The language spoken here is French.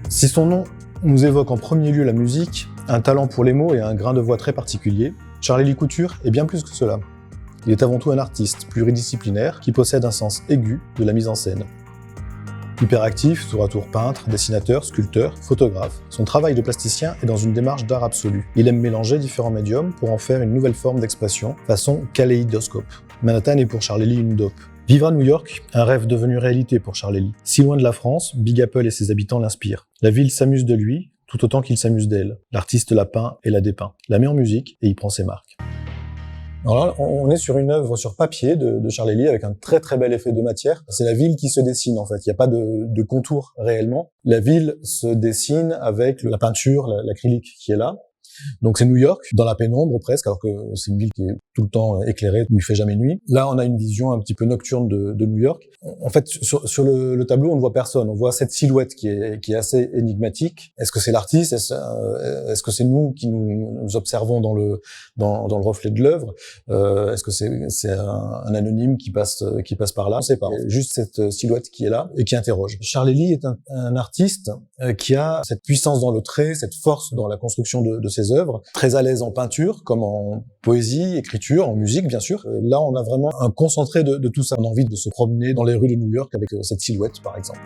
Si son nom nous évoque en premier lieu la musique, un talent pour les mots et un grain de voix très particulier, Charlélie Couture est bien plus que cela. Il est avant tout un artiste pluridisciplinaire qui possède un sens aigu de la mise en scène. Hyperactif, tour à tour peintre, dessinateur, sculpteur, photographe, son travail de plasticien est dans une démarche d'art absolu. Il aime mélanger différents médiums pour en faire une nouvelle forme d'expression, façon kaléidoscope. Manhattan est pour Charlélie une dope. Vivre à New York, un rêve devenu réalité pour Charlélie. Si loin de la France, Big Apple et ses habitants l'inspirent. La ville s'amuse de lui, tout autant qu'il s'amuse d'elle. L'artiste la peint et la dépeint, la met en musique et y prend ses marques. Alors là, on est sur une œuvre sur papier de Charlélie avec un très très bel effet de matière. C'est la ville qui se dessine en fait, il n'y a pas de contour réellement. La ville se dessine avec la peinture, l'acrylique qui est là. Donc c'est New York, dans la pénombre presque, alors que c'est une ville qui est tout le temps éclairée, où il fait jamais nuit. Là, on a une vision un petit peu nocturne de New York. En fait, sur le tableau, on ne voit personne. On voit cette silhouette qui est assez énigmatique. Est-ce que c'est l'artiste? Est-ce que c'est nous qui nous observons dans le reflet de l'œuvre? Est-ce que c'est un anonyme qui passe par là? On ne sait pas. Juste cette silhouette qui est là et qui interroge. Charlélie est un artiste qui a cette puissance dans le trait, cette force dans la construction de ses œuvres, très à l'aise en peinture, comme en poésie, écriture, en musique bien sûr. Là, on a vraiment un concentré de tout ça. On a envie de se promener dans les rues de New York avec cette silhouette, par exemple.